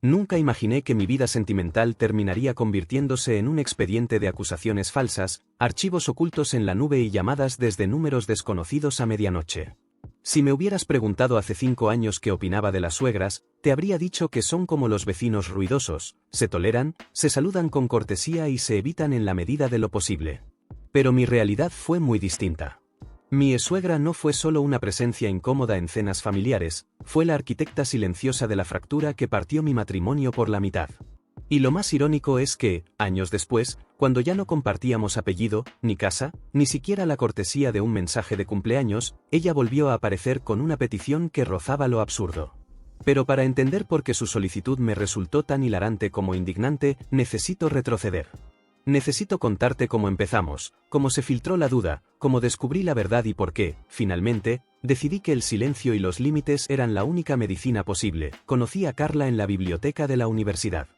Nunca imaginé que mi vida sentimental terminaría convirtiéndose en un expediente de acusaciones falsas, archivos ocultos en la nube y llamadas desde números desconocidos a medianoche. Si me hubieras preguntado hace 5 años qué opinaba de las suegras, te habría dicho que son como los vecinos ruidosos, se toleran, se saludan con cortesía y se evitan en la medida de lo posible. Pero mi realidad fue muy distinta. Mi suegra no fue solo una presencia incómoda en cenas familiares, fue la arquitecta silenciosa de la fractura que partió mi matrimonio por la mitad. Y lo más irónico es que, años después, cuando ya no compartíamos apellido, ni casa, ni siquiera la cortesía de un mensaje de cumpleaños, ella volvió a aparecer con una petición que rozaba lo absurdo. Pero para entender por qué su solicitud me resultó tan hilarante como indignante, necesito retroceder. Necesito contarte cómo empezamos, cómo se filtró la duda, cómo descubrí la verdad y por qué, finalmente, decidí que el silencio y los límites eran la única medicina posible. Conocí a Carla en la biblioteca de la universidad.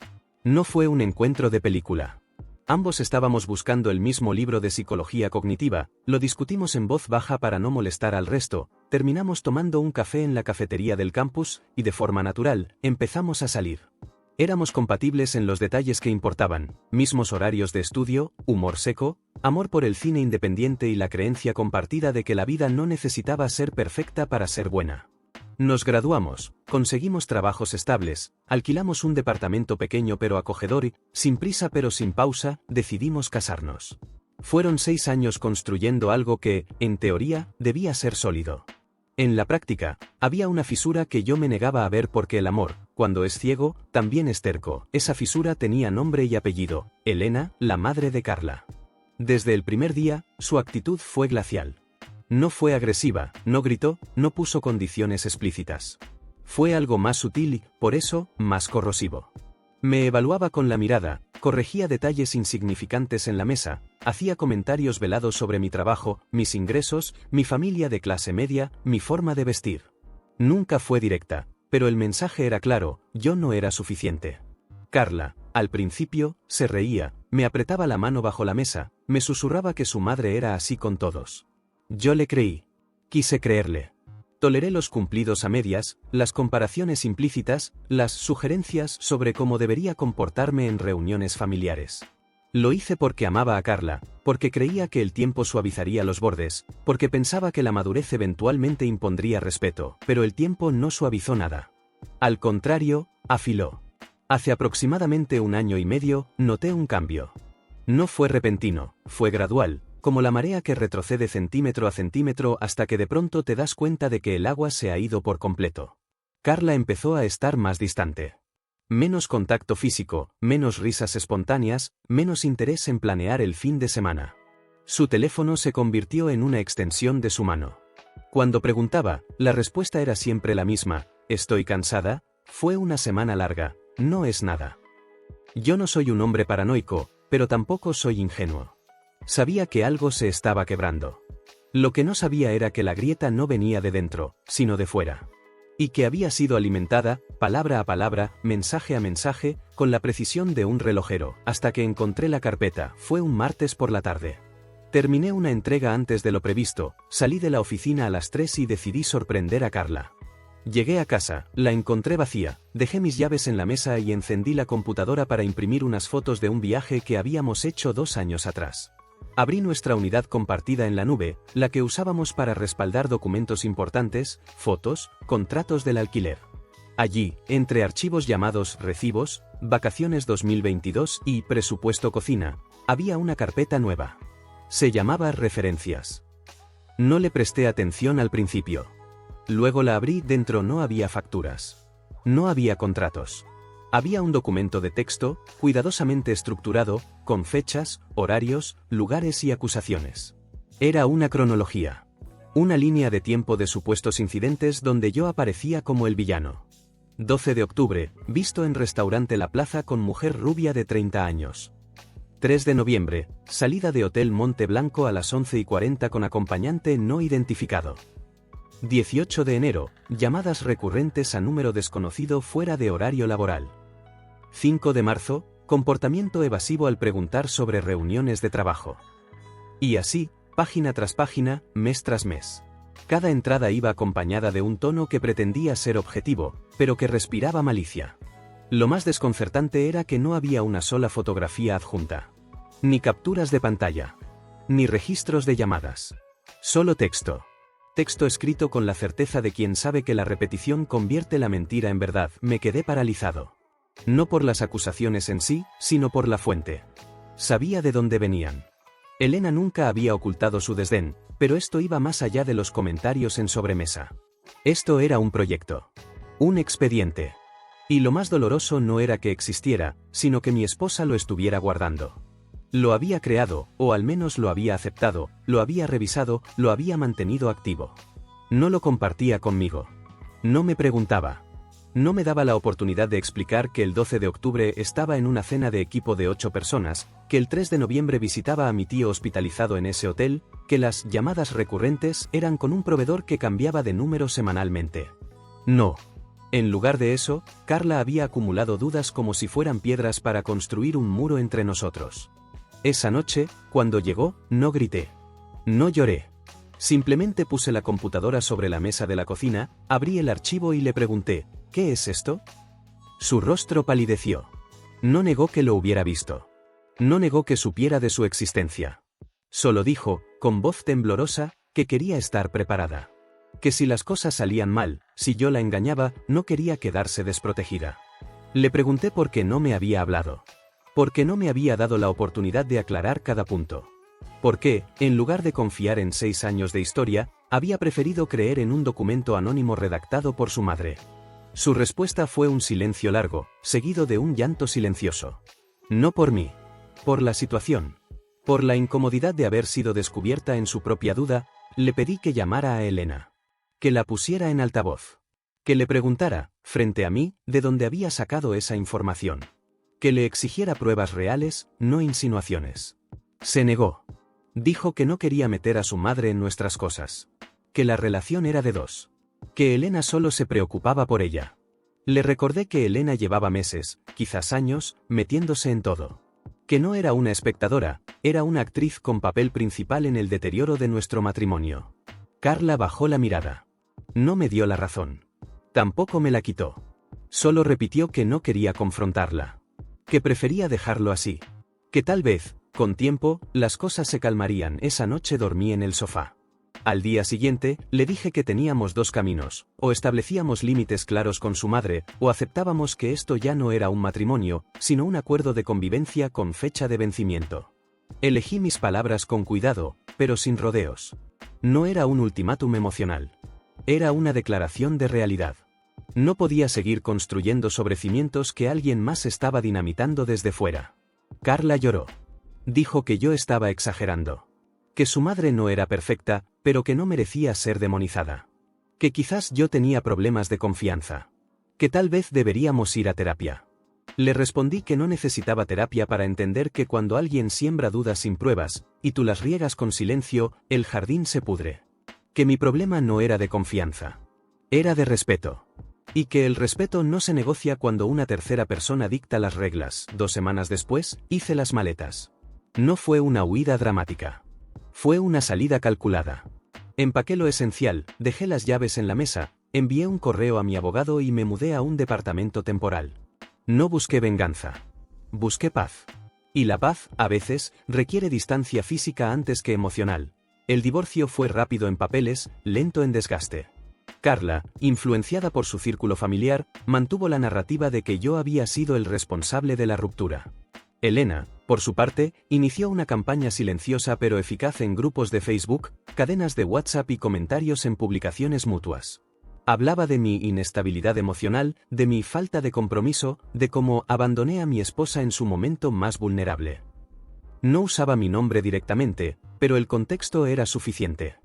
No fue un encuentro de película. Ambos estábamos buscando el mismo libro de psicología cognitiva, lo discutimos en voz baja para no molestar al resto, terminamos tomando un café en la cafetería del campus, y de forma natural, empezamos a salir. Éramos compatibles en los detalles que importaban, mismos horarios de estudio, humor seco, amor por el cine independiente y la creencia compartida de que la vida no necesitaba ser perfecta para ser buena. Nos graduamos, conseguimos trabajos estables, alquilamos un departamento pequeño pero acogedor y, sin prisa pero sin pausa, decidimos casarnos. Fueron 6 años construyendo algo que, en teoría, debía ser sólido. En la práctica, había una fisura que yo me negaba a ver porque el amor, cuando es ciego, también es terco. Esa fisura tenía nombre y apellido: Elena, la madre de Carla. Desde el primer día, su actitud fue glacial. No fue agresiva, no gritó, no puso condiciones explícitas. Fue algo más sutil y, por eso, más corrosivo. Me evaluaba con la mirada, corregía detalles insignificantes en la mesa, hacía comentarios velados sobre mi trabajo, mis ingresos, mi familia de clase media, mi forma de vestir. Nunca fue directa, pero el mensaje era claro: yo no era suficiente. Carla, al principio, se reía, me apretaba la mano bajo la mesa, me susurraba que su madre era así con todos. Yo le creí. Quise creerle. Toleré los cumplidos a medias, las comparaciones implícitas, las sugerencias sobre cómo debería comportarme en reuniones familiares. Lo hice porque amaba a Carla, porque creía que el tiempo suavizaría los bordes, porque pensaba que la madurez eventualmente impondría respeto, pero el tiempo no suavizó nada. Al contrario, afiló. Hace aproximadamente 1 año y medio, noté un cambio. No fue repentino, fue gradual, como la marea que retrocede centímetro a centímetro hasta que de pronto te das cuenta de que el agua se ha ido por completo. Carla empezó a estar más distante. Menos contacto físico, menos risas espontáneas, menos interés en planear el fin de semana. Su teléfono se convirtió en una extensión de su mano. Cuando preguntaba, la respuesta era siempre la misma: estoy cansada, fue una semana larga, no es nada. Yo no soy un hombre paranoico, pero tampoco soy ingenuo. Sabía que algo se estaba quebrando. Lo que no sabía era que la grieta no venía de dentro, sino de fuera. Y que había sido alimentada, palabra a palabra, mensaje a mensaje, con la precisión de un relojero, hasta que encontré la carpeta. Fue un martes por la tarde. Terminé una entrega antes de lo previsto, salí de la oficina a las 3 y decidí sorprender a Carla. Llegué a casa, la encontré vacía, dejé mis llaves en la mesa y encendí la computadora para imprimir unas fotos de un viaje que habíamos hecho 2 años atrás. Abrí nuestra unidad compartida en la nube, la que usábamos para respaldar documentos importantes, fotos, contratos del alquiler. Allí, entre archivos llamados recibos, vacaciones 2022 y presupuesto cocina, había una carpeta nueva. Se llamaba referencias. No le presté atención al principio. Luego la abrí. Dentro no había facturas. No había contratos. Había un documento de texto, cuidadosamente estructurado, con fechas, horarios, lugares y acusaciones. Era una cronología. Una línea de tiempo de supuestos incidentes donde yo aparecía como el villano. 12 de octubre, visto en restaurante La Plaza con mujer rubia de 30 años. 3 de noviembre, salida de Hotel Monte Blanco a las 11:40 con acompañante no identificado. 18 de enero, llamadas recurrentes a número desconocido fuera de horario laboral. 5 de marzo, comportamiento evasivo al preguntar sobre reuniones de trabajo. Y así, página tras página, mes tras mes. Cada entrada iba acompañada de un tono que pretendía ser objetivo, pero que respiraba malicia. Lo más desconcertante era que no había una sola fotografía adjunta. Ni capturas de pantalla. Ni registros de llamadas. Solo texto. Texto escrito con la certeza de quien sabe que la repetición convierte la mentira en verdad. Me quedé paralizado. No por las acusaciones en sí, sino por la fuente. Sabía de dónde venían. Elena nunca había ocultado su desdén, pero esto iba más allá de los comentarios en sobremesa. Esto era un proyecto. Un expediente. Y lo más doloroso no era que existiera, sino que mi esposa lo estuviera guardando. Lo había creado, o al menos lo había aceptado, lo había revisado, lo había mantenido activo. No lo compartía conmigo. No me preguntaba. No me daba la oportunidad de explicar que el 12 de octubre estaba en una cena de equipo de 8 personas, que el 3 de noviembre visitaba a mi tío hospitalizado en ese hotel, que las llamadas recurrentes eran con un proveedor que cambiaba de número semanalmente. No. En lugar de eso, Carla había acumulado dudas como si fueran piedras para construir un muro entre nosotros. Esa noche, cuando llegó, no grité. No lloré. Simplemente puse la computadora sobre la mesa de la cocina, abrí el archivo y le pregunté, ¿qué es esto? Su rostro palideció. No negó que lo hubiera visto. No negó que supiera de su existencia. Solo dijo, con voz temblorosa, que quería estar preparada. Que si las cosas salían mal, si yo la engañaba, no quería quedarse desprotegida. Le pregunté por qué no me había hablado. ¿Por qué no me había dado la oportunidad de aclarar cada punto? ¿Por qué, en lugar de confiar en 6 años de historia, había preferido creer en un documento anónimo redactado por su madre? Su respuesta fue un silencio largo, seguido de un llanto silencioso. No por mí. Por la situación. Por la incomodidad de haber sido descubierta en su propia duda, le pedí que llamara a Elena. Que la pusiera en altavoz. Que le preguntara, frente a mí, de dónde había sacado esa información. Que le exigiera pruebas reales, no insinuaciones. Se negó. Dijo que no quería meter a su madre en nuestras cosas. Que la relación era de dos. Que Elena solo se preocupaba por ella. Le recordé que Elena llevaba meses, quizás años, metiéndose en todo. Que no era una espectadora, era una actriz con papel principal en el deterioro de nuestro matrimonio. Carla bajó la mirada. No me dio la razón. Tampoco me la quitó. Solo repitió que no quería confrontarla. Que prefería dejarlo así. Que tal vez, con tiempo, las cosas se calmarían. Esa noche dormí en el sofá. Al día siguiente, le dije que teníamos dos caminos, o establecíamos límites claros con su madre, o aceptábamos que esto ya no era un matrimonio, sino un acuerdo de convivencia con fecha de vencimiento. Elegí mis palabras con cuidado, pero sin rodeos. No era un ultimátum emocional. Era una declaración de realidad. No podía seguir construyendo sobre cimientos que alguien más estaba dinamitando desde fuera. Carla lloró. Dijo que yo estaba exagerando. Que su madre no era perfecta, pero que no merecía ser demonizada. Que quizás yo tenía problemas de confianza. Que tal vez deberíamos ir a terapia. Le respondí que no necesitaba terapia para entender que cuando alguien siembra dudas sin pruebas, y tú las riegas con silencio, el jardín se pudre. Que mi problema no era de confianza. Era de respeto. Y que el respeto no se negocia cuando una tercera persona dicta las reglas. 2 semanas después, hice las maletas. No fue una huida dramática. Fue una salida calculada. Empaqué lo esencial, dejé las llaves en la mesa, envié un correo a mi abogado y me mudé a un departamento temporal. No busqué venganza. Busqué paz. Y la paz, a veces, requiere distancia física antes que emocional. El divorcio fue rápido en papeles, lento en desgaste. Carla, influenciada por su círculo familiar, mantuvo la narrativa de que yo había sido el responsable de la ruptura. Elena, por su parte, inició una campaña silenciosa pero eficaz en grupos de Facebook, cadenas de WhatsApp y comentarios en publicaciones mutuas. Hablaba de mi inestabilidad emocional, de mi falta de compromiso, de cómo abandoné a mi esposa en su momento más vulnerable. No usaba mi nombre directamente, pero el contexto era suficiente.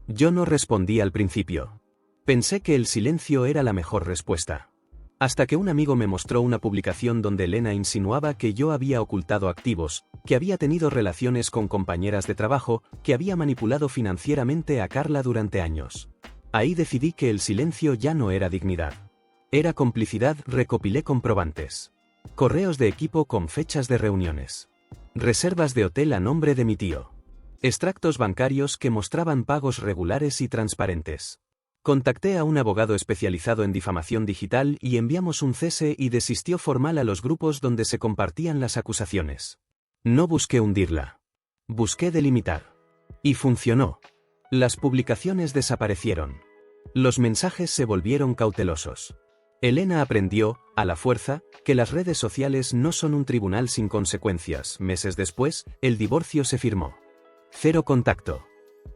Yo no respondí al principio. Pensé que el silencio era la mejor respuesta. Hasta que un amigo me mostró una publicación donde Elena insinuaba que yo había ocultado activos, que había tenido relaciones con compañeras de trabajo, que había manipulado financieramente a Carla durante años. Ahí decidí que el silencio ya no era dignidad. Era complicidad. Recopilé comprobantes. Correos de equipo con fechas de reuniones. Reservas de hotel a nombre de mi tío. Extractos bancarios que mostraban pagos regulares y transparentes. Contacté a un abogado especializado en difamación digital y enviamos un cese y desistió formal a los grupos donde se compartían las acusaciones. No busqué hundirla. Busqué delimitar. Y funcionó. Las publicaciones desaparecieron. Los mensajes se volvieron cautelosos. Elena aprendió, a la fuerza, que las redes sociales no son un tribunal sin consecuencias. Meses después, el divorcio se firmó. 0 contacto.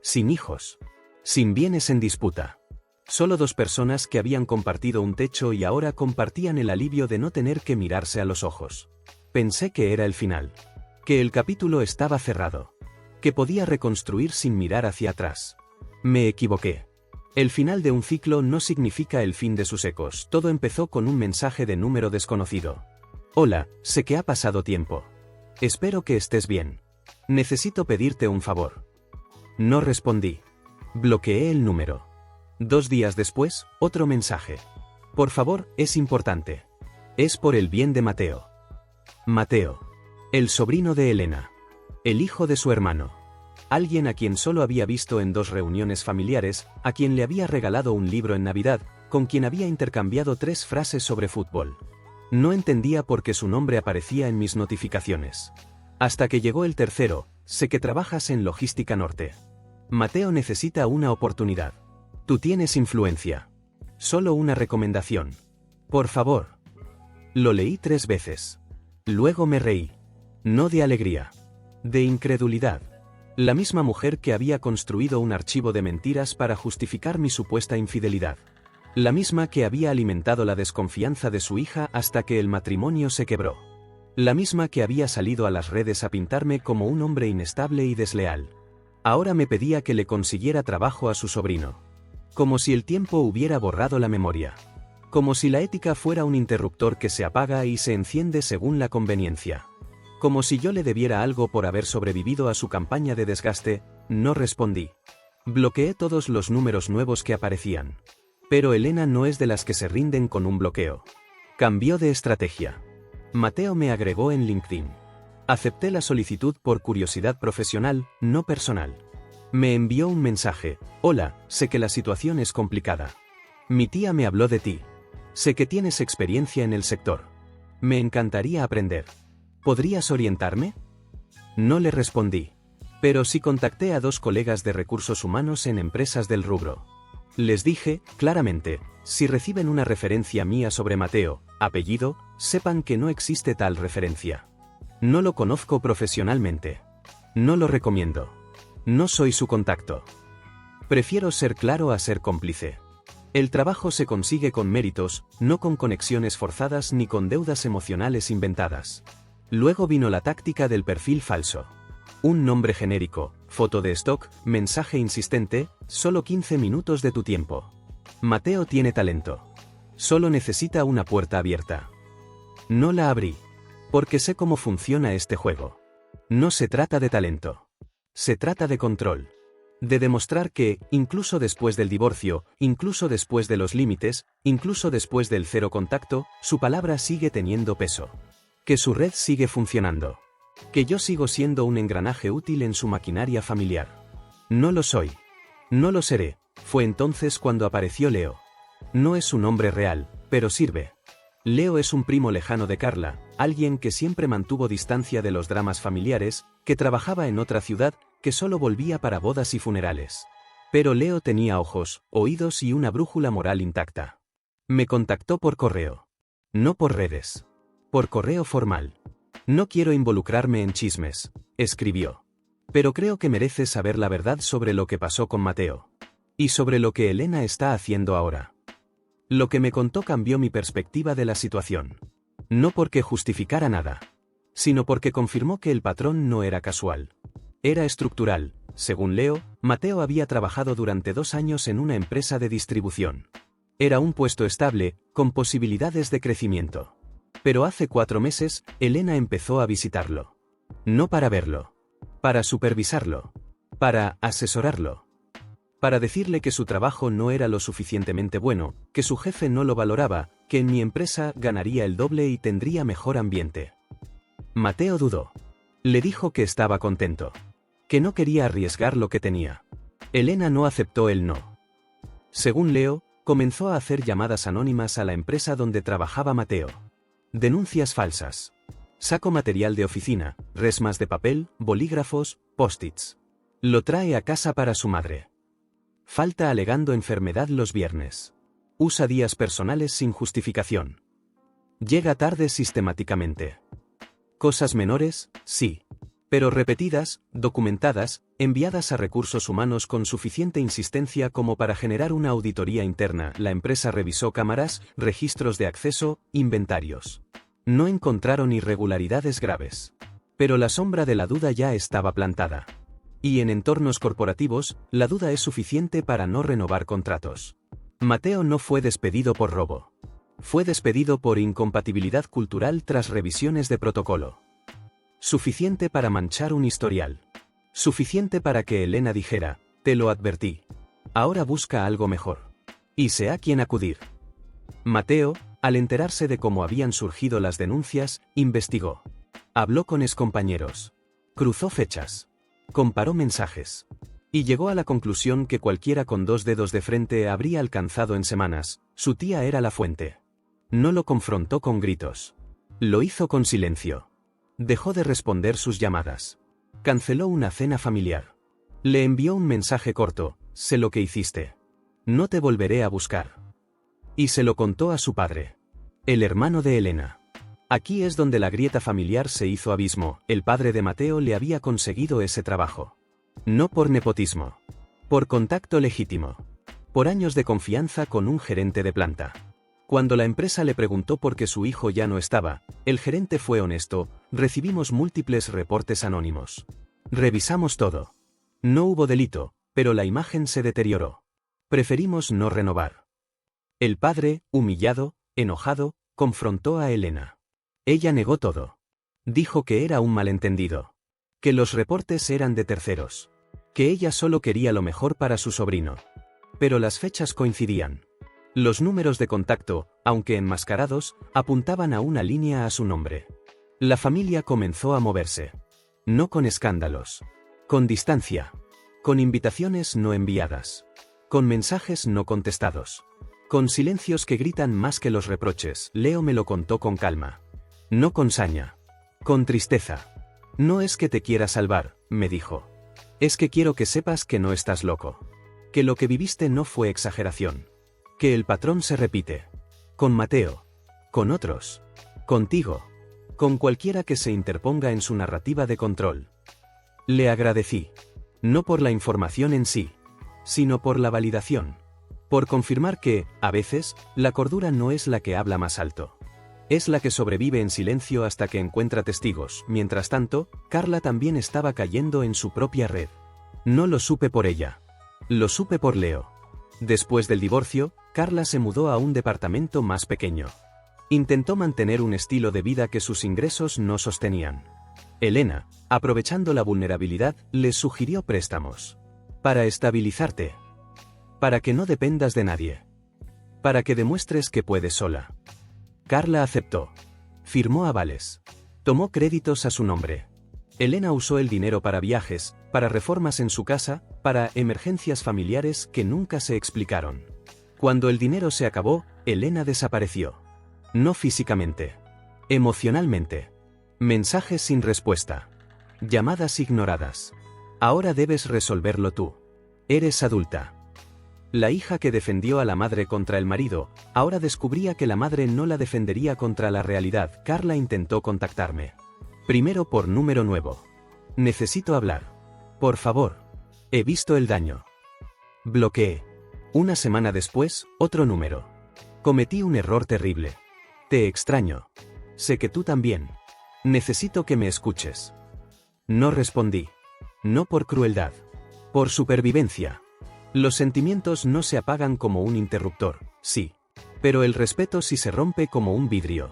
Sin hijos. Sin bienes en disputa. Solo 2 personas que habían compartido un techo y ahora compartían el alivio de no tener que mirarse a los ojos. Pensé que era el final. Que el capítulo estaba cerrado. Que podía reconstruir sin mirar hacia atrás. Me equivoqué. El final de un ciclo no significa el fin de sus ecos. Todo empezó con un mensaje de número desconocido. Hola, sé que ha pasado tiempo. Espero que estés bien. Necesito pedirte un favor. No respondí. Bloqueé el número. 2 días después, otro mensaje. Por favor, es importante. Es por el bien de Mateo. Mateo. El sobrino de Elena. El hijo de su hermano. Alguien a quien solo había visto en 2 reuniones familiares, a quien le había regalado un libro en Navidad, con quien había intercambiado 3 frases sobre fútbol. No entendía por qué su nombre aparecía en mis notificaciones. Hasta que llegó el tercero. Sé que trabajas en Logística Norte. Mateo necesita una oportunidad. Tú tienes influencia. Solo una recomendación. Por favor. Lo leí 3 veces. Luego me reí. No de alegría. De incredulidad. La misma mujer que había construido un archivo de mentiras para justificar mi supuesta infidelidad. La misma que había alimentado la desconfianza de su hija hasta que el matrimonio se quebró. La misma que había salido a las redes a pintarme como un hombre inestable y desleal. Ahora me pedía que le consiguiera trabajo a su sobrino. Como si el tiempo hubiera borrado la memoria. Como si la ética fuera un interruptor que se apaga y se enciende según la conveniencia. Como si yo le debiera algo por haber sobrevivido a su campaña de desgaste. No respondí. Bloqueé todos los números nuevos que aparecían. Pero Elena no es de las que se rinden con un bloqueo. Cambió de estrategia. Mateo me agregó en LinkedIn. Acepté la solicitud por curiosidad profesional, no personal. Me envió un mensaje. Hola, sé que la situación es complicada. Mi tía me habló de ti. Sé que tienes experiencia en el sector. Me encantaría aprender. ¿Podrías orientarme? No le respondí. Pero sí contacté a 2 colegas de recursos humanos en empresas del rubro. Les dije, claramente, si reciben una referencia mía sobre Mateo, apellido, sepan que no existe tal referencia. No lo conozco profesionalmente. No lo recomiendo. No soy su contacto. Prefiero ser claro a ser cómplice. El trabajo se consigue con méritos, no con conexiones forzadas ni con deudas emocionales inventadas. Luego vino la táctica del perfil falso. Un nombre genérico, foto de stock, mensaje insistente, solo 15 minutos de tu tiempo. Mateo tiene talento. Solo necesita una puerta abierta. No la abrí. Porque sé cómo funciona este juego. No se trata de talento. Se trata de control. De demostrar que, incluso después del divorcio, incluso después de los límites, incluso después del 0 contacto, su palabra sigue teniendo peso. Que su red sigue funcionando. Que yo sigo siendo un engranaje útil en su maquinaria familiar. No lo soy. No lo seré. Fue entonces cuando apareció Leo. No es un hombre real, pero sirve. Leo es un primo lejano de Carla, alguien que siempre mantuvo distancia de los dramas familiares, que trabajaba en otra ciudad, que solo volvía para bodas y funerales. Pero Leo tenía ojos, oídos y una brújula moral intacta. Me contactó por correo. No por redes. Por correo formal. No quiero involucrarme en chismes, escribió. Pero creo que mereces saber la verdad sobre lo que pasó con Mateo. Y sobre lo que Elena está haciendo ahora. Lo que me contó cambió mi perspectiva de la situación. No porque justificara nada, sino porque confirmó que el patrón no era casual. Era estructural. Según Leo, Mateo había trabajado durante 2 años en una empresa de distribución. Era un puesto estable, con posibilidades de crecimiento. Pero hace 4 meses, Elena empezó a visitarlo. No para verlo. Para supervisarlo. Para asesorarlo. Para decirle que su trabajo no era lo suficientemente bueno, que su jefe no lo valoraba, que en mi empresa ganaría el doble y tendría mejor ambiente. Mateo dudó. Le dijo que estaba contento. Que no quería arriesgar lo que tenía. Elena no aceptó el no. Según Leo, comenzó a hacer llamadas anónimas a la empresa donde trabajaba Mateo. Denuncias falsas. Saco material de oficina, resmas de papel, bolígrafos, post-its. Lo trae a casa para su madre. Falta alegando enfermedad los viernes. Usa días personales sin justificación. Llega tarde sistemáticamente. Cosas menores, sí. Pero repetidas, documentadas, enviadas a recursos humanos con suficiente insistencia como para generar una auditoría interna. La empresa revisó cámaras, registros de acceso, inventarios. No encontraron irregularidades graves. Pero la sombra de la duda ya estaba plantada. Y en entornos corporativos, la duda es suficiente para no renovar contratos. Mateo no fue despedido por robo. Fue despedido por incompatibilidad cultural tras revisiones de protocolo. Suficiente para manchar un historial. Suficiente para que Elena dijera, te lo advertí. Ahora busca algo mejor. Y sé a quién acudir. Mateo, al enterarse de cómo habían surgido las denuncias, investigó. Habló con excompañeros. Cruzó fechas. Comparó mensajes. Y llegó a la conclusión que cualquiera con 2 dedos de frente habría alcanzado en semanas. Su tía era la fuente. No lo confrontó con gritos. Lo hizo con silencio. Dejó de responder sus llamadas. Canceló una cena familiar. Le envió un mensaje corto, sé lo que hiciste. No te volveré a buscar. Y se lo contó a su padre. El hermano de Elena. Aquí es donde la grieta familiar se hizo abismo. El padre de Mateo le había conseguido ese trabajo. No por nepotismo. Por contacto legítimo. Por años de confianza con un gerente de planta. Cuando la empresa le preguntó por qué su hijo ya no estaba, el gerente fue honesto, recibimos múltiples reportes anónimos. Revisamos todo. No hubo delito, pero la imagen se deterioró. Preferimos no renovar. El padre, humillado, enojado, confrontó a Elena. Ella negó todo. Dijo que era un malentendido. Que los reportes eran de terceros. Que ella solo quería lo mejor para su sobrino. Pero las fechas coincidían. Los números de contacto, aunque enmascarados, apuntaban a una línea a su nombre. La familia comenzó a moverse. No con escándalos. Con distancia. Con invitaciones no enviadas. Con mensajes no contestados. Con silencios que gritan más que los reproches. Leo me lo contó con calma. No con saña. Con tristeza. No es que te quiera salvar, me dijo. Es que quiero que sepas que no estás loco. Que lo que viviste no fue exageración. Que el patrón se repite. Con Mateo. Con otros. Contigo. Con cualquiera que se interponga en su narrativa de control. Le agradecí. No por la información en sí, sino por la validación. Por confirmar que, a veces, la cordura no es la que habla más alto. Es la que sobrevive en silencio hasta que encuentra testigos. Mientras tanto, Carla también estaba cayendo en su propia red. No lo supe por ella. Lo supe por Leo. Después del divorcio, Carla se mudó a un departamento más pequeño. Intentó mantener un estilo de vida que sus ingresos no sostenían. Elena, aprovechando la vulnerabilidad, les sugirió préstamos. Para estabilizarte. Para que no dependas de nadie. Para que demuestres que puedes sola. Carla aceptó. Firmó avales. Tomó créditos a su nombre. Elena usó el dinero para viajes, para reformas en su casa, para emergencias familiares que nunca se explicaron. Cuando el dinero se acabó, Elena desapareció. No físicamente. Emocionalmente. Mensajes sin respuesta. Llamadas ignoradas. Ahora debes resolverlo tú. Eres adulta. La hija que defendió a la madre contra el marido, ahora descubría que la madre no la defendería contra la realidad. Carla intentó contactarme. Primero por número nuevo. Necesito hablar. Por favor. He visto el daño. Bloqueé. Una semana después, otro número. Cometí un error terrible. Te extraño. Sé que tú también. Necesito que me escuches. No respondí. No por crueldad. Por supervivencia. Los sentimientos no se apagan como un interruptor, sí. Pero el respeto sí se rompe como un vidrio.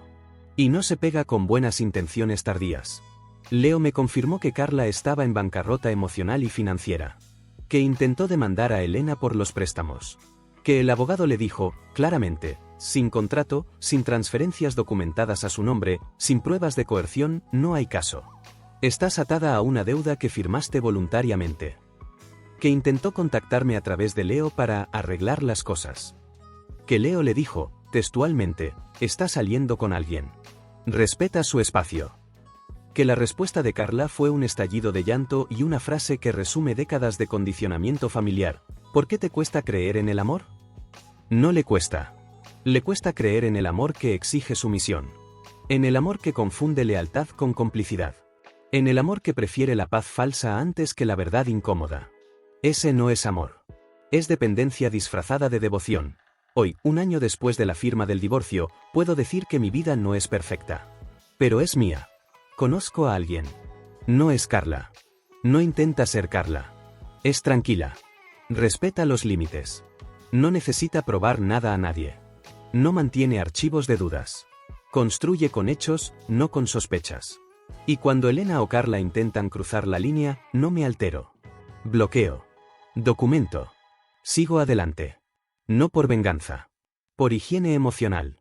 Y no se pega con buenas intenciones tardías. Leo me confirmó que Carla estaba en bancarrota emocional y financiera. Que intentó demandar a Elena por los préstamos. Que el abogado le dijo, claramente, sin contrato, sin transferencias documentadas a su nombre, sin pruebas de coerción, no hay caso. Estás atada a una deuda que firmaste voluntariamente. Que intentó contactarme a través de Leo para arreglar las cosas. Que Leo le dijo, textualmente, está saliendo con alguien. Respeta su espacio. Que la respuesta de Carla fue un estallido de llanto y una frase que resume décadas de condicionamiento familiar. ¿Por qué te cuesta creer en el amor? No le cuesta. Le cuesta creer en el amor que exige sumisión. En el amor que confunde lealtad con complicidad. En el amor que prefiere la paz falsa antes que la verdad incómoda. Ese no es amor. Es dependencia disfrazada de devoción. Hoy, un año después de la firma del divorcio, puedo decir que mi vida no es perfecta. Pero es mía. Conozco a alguien. No es Carla. No intenta ser Carla. Es tranquila. Respeta los límites. No necesita probar nada a nadie. No mantiene archivos de dudas. Construye con hechos, no con sospechas. Y cuando Elena o Carla intentan cruzar la línea, no me altero. Bloqueo. Documento. Sigo adelante. No por venganza. Por higiene emocional.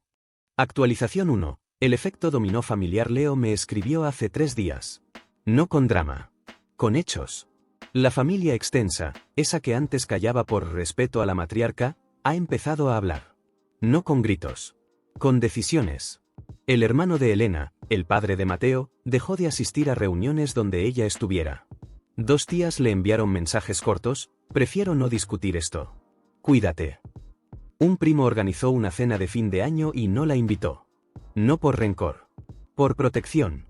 Actualización 1. El efecto dominó familiar. Leo me escribió hace 3 días. No con drama. Con hechos. La familia extensa, esa que antes callaba por respeto a la matriarca, ha empezado a hablar. No con gritos. Con decisiones. El hermano de Elena, el padre de Mateo, dejó de asistir a reuniones donde ella estuviera. 2 tías le enviaron mensajes cortos, prefiero no discutir esto. Cuídate. Un primo organizó una cena de fin de año y no la invitó. No por rencor. Por protección.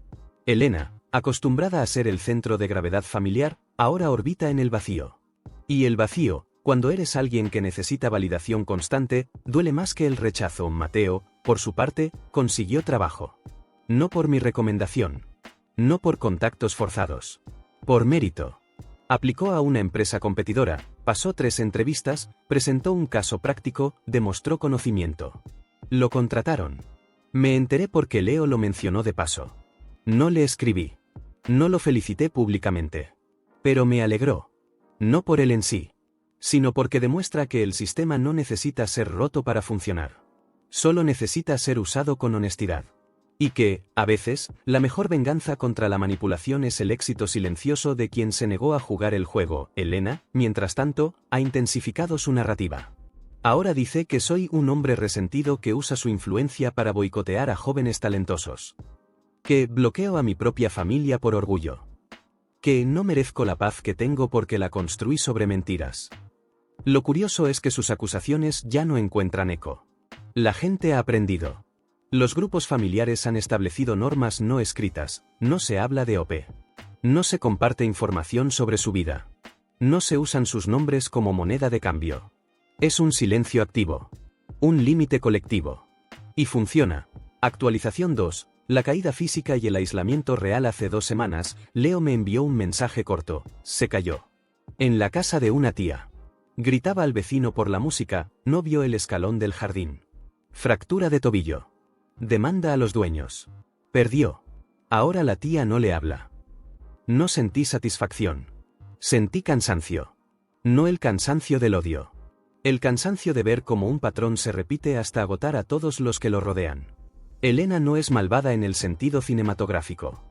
Elena, acostumbrada a ser el centro de gravedad familiar, ahora orbita en el vacío. Y el vacío, cuando eres alguien que necesita validación constante, duele más que el rechazo. Mateo, por su parte, consiguió trabajo. No por mi recomendación. No por contactos forzados. Por mérito. Aplicó a una empresa competidora, pasó 3 entrevistas, presentó un caso práctico, demostró conocimiento. Lo contrataron. Me enteré porque Leo lo mencionó de paso. No le escribí. No lo felicité públicamente. Pero me alegró. No por él en sí, sino porque demuestra que el sistema no necesita ser roto para funcionar. Solo necesita ser usado con honestidad. Y que, a veces, la mejor venganza contra la manipulación es el éxito silencioso de quien se negó a jugar el juego. Elena, mientras tanto, ha intensificado su narrativa. Ahora dice que soy un hombre resentido que usa su influencia para boicotear a jóvenes talentosos. Que bloqueo a mi propia familia por orgullo. Que no merezco la paz que tengo porque la construí sobre mentiras. Lo curioso es que sus acusaciones ya no encuentran eco. La gente ha aprendido. Los grupos familiares han establecido normas no escritas, no se habla de OP. No se comparte información sobre su vida. No se usan sus nombres como moneda de cambio. Es un silencio activo. Un límite colectivo. Y funciona. Actualización 2. La caída física y el aislamiento real. Hace 2 semanas, Leo me envió un mensaje corto. Se cayó. En la casa de una tía. Gritaba al vecino por la música, no vio el escalón del jardín. Fractura de tobillo. Demanda a los dueños. Perdió. Ahora la tía no le habla. No sentí satisfacción. Sentí cansancio. No el cansancio del odio. El cansancio de ver cómo un patrón se repite hasta agotar a todos los que lo rodean. Elena no es malvada en el sentido cinematográfico.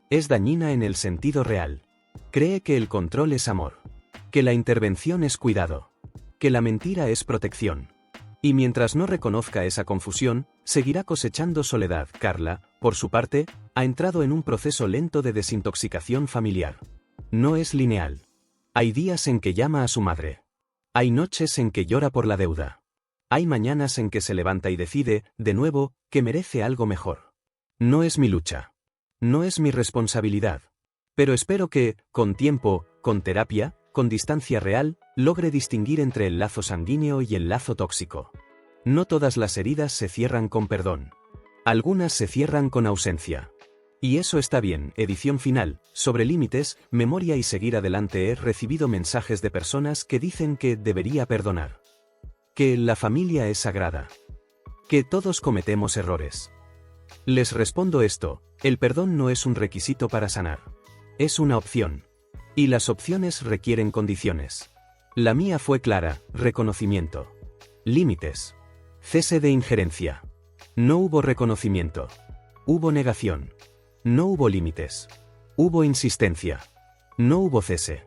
Es dañina en el sentido real. Cree que el control es amor. Que la intervención es cuidado. Que la mentira es protección. Y mientras no reconozca esa confusión, seguirá cosechando soledad. Carla, por su parte, ha entrado en un proceso lento de desintoxicación familiar. No es lineal. Hay días en que llama a su madre. Hay noches en que llora por la deuda. Hay mañanas en que se levanta y decide, de nuevo, que merece algo mejor. No es mi lucha. No es mi responsabilidad. Pero espero que, con tiempo, con terapia, con distancia real, logre distinguir entre el lazo sanguíneo y el lazo tóxico. No todas las heridas se cierran con perdón. Algunas se cierran con ausencia. Y eso está bien. Edición final. Sobre límites, memoria y seguir adelante. He recibido mensajes de personas que dicen que debería perdonar. Que la familia es sagrada. Que todos cometemos errores. Les respondo esto, el perdón no es un requisito para sanar. Es una opción. Y las opciones requieren condiciones. La mía fue clara, reconocimiento. Límites. Cese de injerencia. No hubo reconocimiento. Hubo negación. No hubo límites. Hubo insistencia. No hubo cese.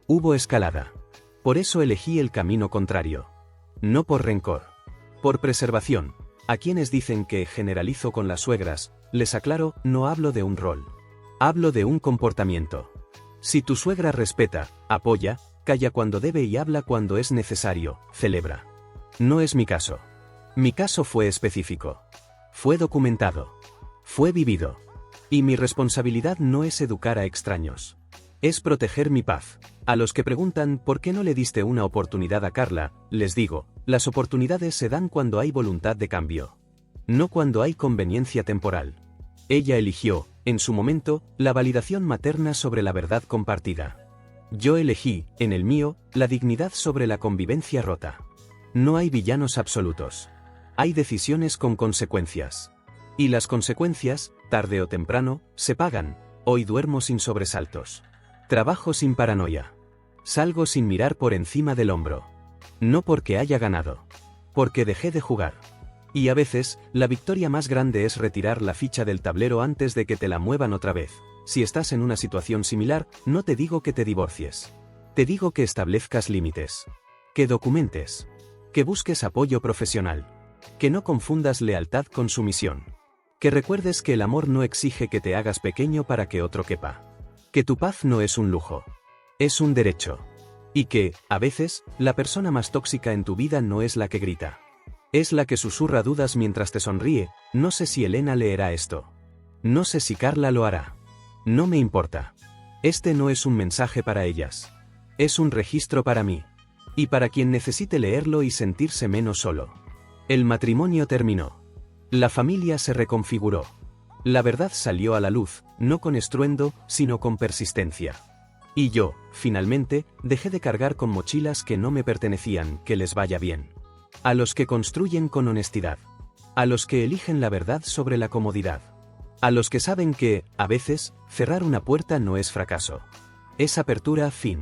Hubo escalada. Por eso elegí el camino contrario. No por rencor. Por preservación. A quienes dicen que generalizo con las suegras, les aclaro, no hablo de un rol. Hablo de un comportamiento. Si tu suegra respeta, apoya, calla cuando debe y habla cuando es necesario, celebra. No es mi caso. Mi caso fue específico. Fue documentado. Fue vivido. Y mi responsabilidad no es educar a extraños. Es proteger mi paz. A los que preguntan ¿por qué no le diste una oportunidad a Carla?, les digo, las oportunidades se dan cuando hay voluntad de cambio. No cuando hay conveniencia temporal. Ella eligió, en su momento, la validación materna sobre la verdad compartida. Yo elegí, en el mío, la dignidad sobre la convivencia rota. No hay villanos absolutos. Hay decisiones con consecuencias. Y las consecuencias, tarde o temprano, se pagan. Hoy duermo sin sobresaltos. Trabajo sin paranoia. Salgo sin mirar por encima del hombro. No porque haya ganado. Porque dejé de jugar. Y a veces, la victoria más grande es retirar la ficha del tablero antes de que te la muevan otra vez. Si estás en una situación similar, no te digo que te divorcies. Te digo que establezcas límites. Que documentes. Que busques apoyo profesional. Que no confundas lealtad con sumisión. Que recuerdes que el amor no exige que te hagas pequeño para que otro quepa. Que tu paz no es un lujo. Es un derecho. Y que, a veces, la persona más tóxica en tu vida no es la que grita. Es la que susurra dudas mientras te sonríe. No sé si Elena leerá esto. No sé si Carla lo hará. No me importa. Este no es un mensaje para ellas. Es un registro para mí. Y para quien necesite leerlo y sentirse menos solo. El matrimonio terminó. La familia se reconfiguró. La verdad salió a la luz, no con estruendo, sino con persistencia. Y yo, finalmente, dejé de cargar con mochilas que no me pertenecían. Que les vaya bien. A los que construyen con honestidad. A los que eligen la verdad sobre la comodidad. A los que saben que, a veces, cerrar una puerta no es fracaso. Es apertura, fin.